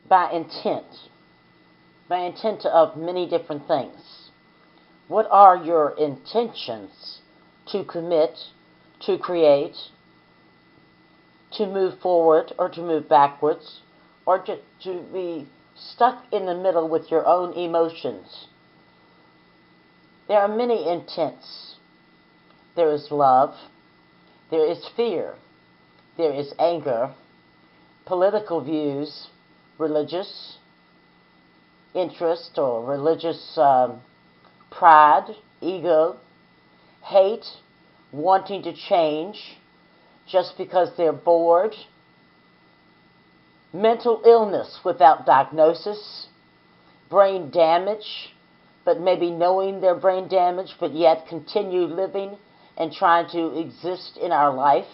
by intent, of many different things. What are your intentions to commit, to create, to move forward or to move backwards, or to be stuck in the middle with your own emotions? There are many intents. There is love, there is fear, there is anger, political views, religious interest or religious pride, ego, hate, wanting to change just because they're bored, mental illness without diagnosis, brain damage, but maybe knowing their brain damage, but yet continue living and trying to exist in our life,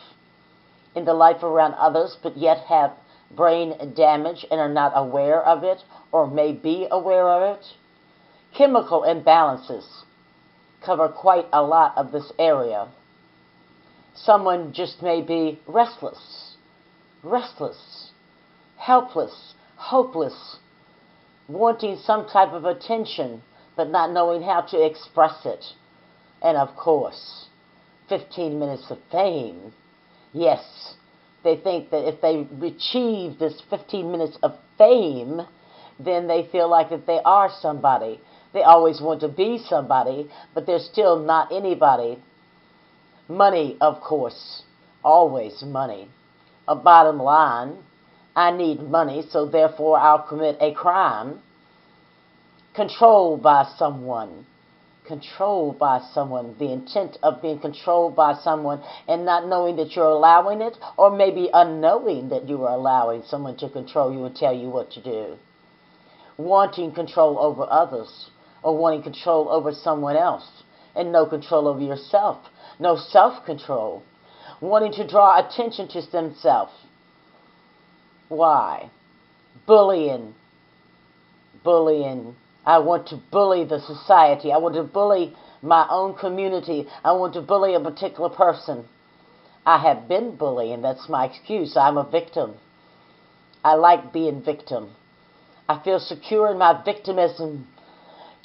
in the life around others, but yet have brain damage and are not aware of it or may be aware of it. Chemical imbalances cover quite a lot of this area. Someone just may be restless, helpless, hopeless, wanting some type of attention, but not knowing how to express it. And of course, 15 minutes of fame. Yes, they think that if they achieve this 15 minutes of fame, then they feel like that they are somebody. They always want to be somebody, but they're still not anybody. Money, of course, always money. A bottom line, I need money, so therefore I'll commit a crime. Controlled by someone, the intent of being controlled by someone and not knowing that you're allowing it, or maybe unknowing that you are allowing someone to control you and tell you what to do. Wanting control over others, or wanting control over someone else, and no control over yourself, no self-control. Wanting to draw attention to themselves. Why? Bullying. I want to bully the society. I want to bully my own community. I want to bully a particular person. I have been bullying. That's my excuse. I'm a victim. I like being victim. I feel secure in my victimism,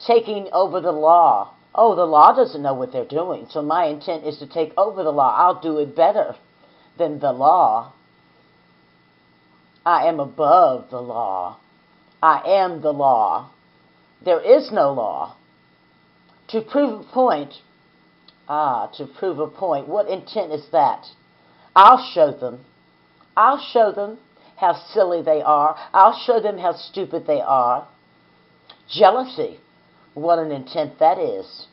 taking over the law. Oh, the law doesn't know what they're doing, so my intent is to take over the law. I'll do it better than the law. I am above the law. I am the law. There is no law. To prove a point, what intent is that? I'll show them. I'll show them how silly they are. I'll show them how stupid they are. Jealousy, what an intent that is.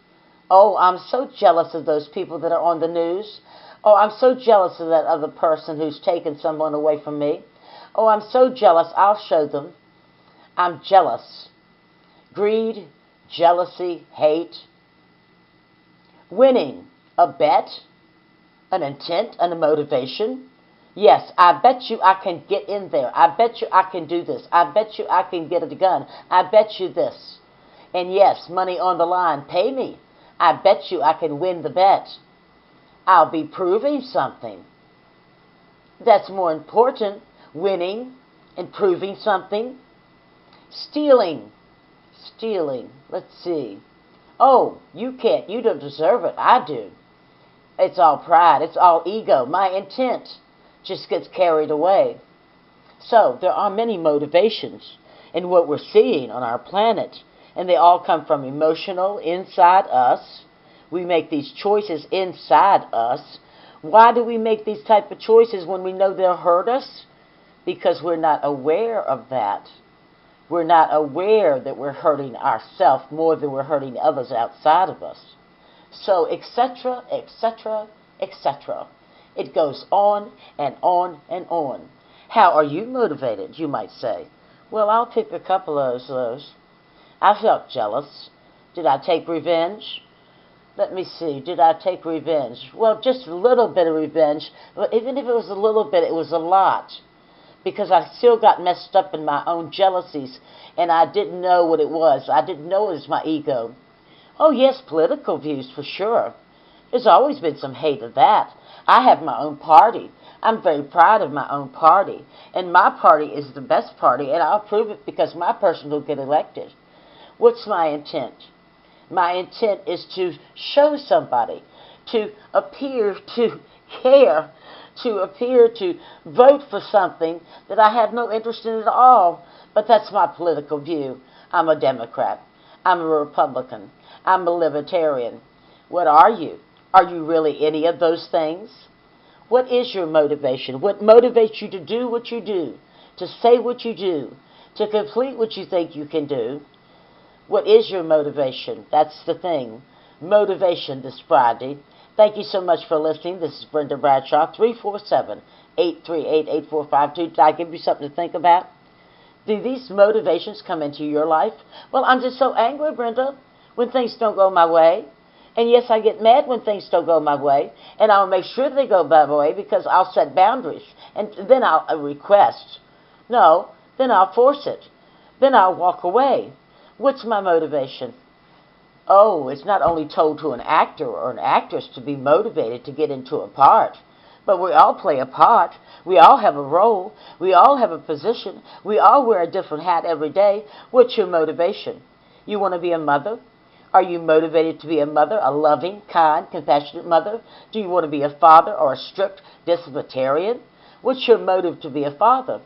Oh, I'm so jealous of those people that are on the news. Oh, I'm so jealous of that other person who's taken someone away from me. Oh, I'm so jealous. I'll show them. I'm jealous. Greed, jealousy, hate. Winning, a bet, an intent, and a motivation. Yes, I bet you I can get in there. I bet you I can do this. I bet you I can get a gun. I bet you this. And yes, money on the line. Pay me. I bet you I can win the bet. I'll be proving something. That's more important. Winning and proving something. Stealing. Let's see. Oh, you can't. You don't deserve it. I do. It's all pride. It's all ego. My intent just gets carried away. So there are many motivations in what we're seeing on our planet, and they all come from emotional, inside us. We make these choices inside us. Why do we make these type of choices when we know they'll hurt us? Because we're not aware of that. We're not aware that we're hurting ourselves more than we're hurting others outside of us. So, etc., etc., etc. It goes on and on and on. How are you motivated, you might say? Well, I'll pick a couple of those. I felt jealous. Did I take revenge? Let me see. Did I take revenge? Well, just a little bit of revenge. But even if it was a little bit, it was a lot. Because I still got messed up in my own jealousies, and I didn't know what it was. I didn't know it was my ego. Oh, yes, political views, for sure. There's always been some hate of that. I have my own party. I'm very proud of my own party. And my party is the best party, and I'll prove it because my person will get elected. What's my intent? My intent is to show somebody, to appear to care, to appear to vote for something that I have no interest in at all. But that's my political view. I'm a Democrat. I'm a Republican. I'm a Libertarian. What are you? Are you really any of those things? What is your motivation? What motivates you to do what you do, to say what you do, to complete what you think you can do? What is your motivation? That's the thing. Motivation this Friday. Thank you so much for listening. This is Brenda Bradshaw, 347-838-8452. Did I give you something to think about? Do these motivations come into your life? Well, I'm just so angry, Brenda, when things don't go my way. And yes, I get mad when things don't go my way. And I'll make sure they go my way because I'll set boundaries. And then I'll request. No, then I'll force it. Then I'll walk away. What's my motivation? Oh, it's not only told to an actor or an actress to be motivated to get into a part, but we all play a part. We all have a role. We all have a position. We all wear a different hat every day. What's your motivation? You want to be a mother? Are you motivated to be a mother, a loving, kind, compassionate mother? Do you want to be a father or a strict disciplinarian? What's your motive to be a father?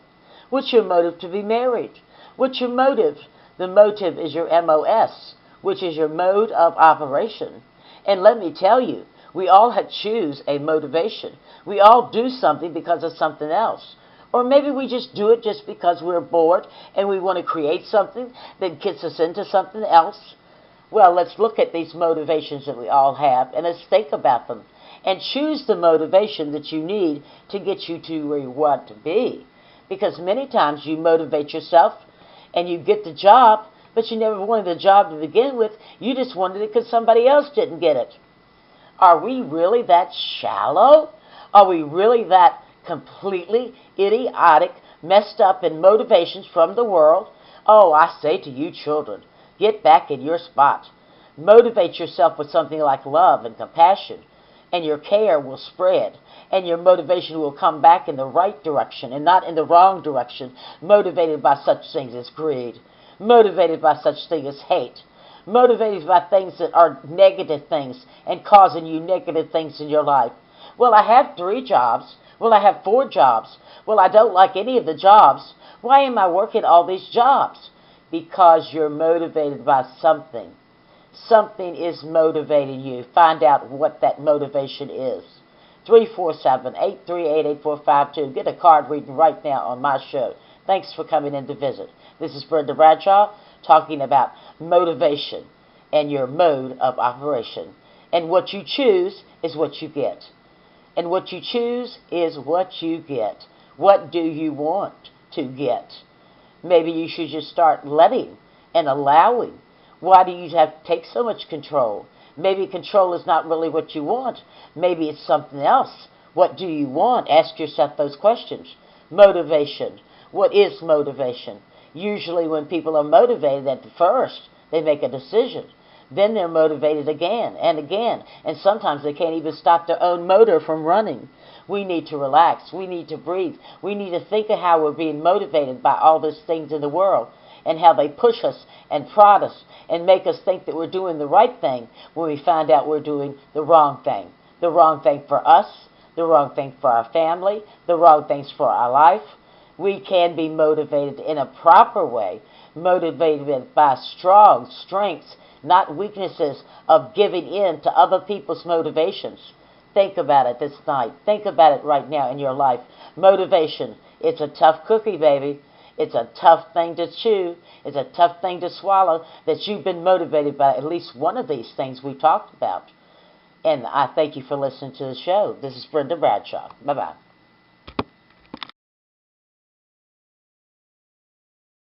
What's your motive to be married? What's your motive? The motive is your MOS, which is your mode of operation. And let me tell you, we all choose a motivation. We all do something because of something else. Or maybe we just do it just because we're bored and we want to create something that gets us into something else. Well, let's look at these motivations that we all have and let's think about them. And choose the motivation that you need to get you to where you want to be. Because many times you motivate yourself and you get the job, but you never wanted the job to begin with. You just wanted it because somebody else didn't get it. Are we really that shallow? Are we really that completely idiotic, messed up in motivations from the world? Oh, I say to you children, get back in your spot. Motivate yourself with something like love and compassion, and your care will spread, and your motivation will come back in the right direction and not in the wrong direction, motivated by such things as greed, motivated by such things as hate, motivated by things that are negative things and causing you negative things in your life. Well, I have 3 jobs. Well, I have 4 jobs. Well, I don't like any of the jobs. Why am I working all these jobs? Because you're motivated by something. Something is motivating you. Find out what that motivation is. 347-838-8452. Get a card reading right now on my show. Thanks for coming in to visit. This is Brenda Bradshaw talking about motivation and your mode of operation. And what you choose is what you get. And what you choose is what you get. What do you want to get? Maybe you should just start letting and allowing. Why do you have to take so much control? Maybe control is not really what you want. Maybe it's something else. What do you want? Ask yourself those questions. Motivation. What is motivation? Usually when people are motivated at the first, they make a decision. Then they're motivated again and again. And sometimes they can't even stop their own motor from running. We need to relax. We need to breathe. We need to think of how we're being motivated by all these things in the world and how they push us and prod us and make us think that we're doing the right thing when we find out we're doing the wrong thing. The wrong thing for us, the wrong thing for our family, the wrong things for our life. We can be motivated in a proper way, motivated by strong strengths, not weaknesses of giving in to other people's motivations. Think about it this night. Think about it right now in your life. Motivation. It's a tough cookie, baby. It's a tough thing to chew. It's a tough thing to swallow that you've been motivated by at least one of these things we talked about. And I thank you for listening to the show. This is Brenda Bradshaw. Bye-bye.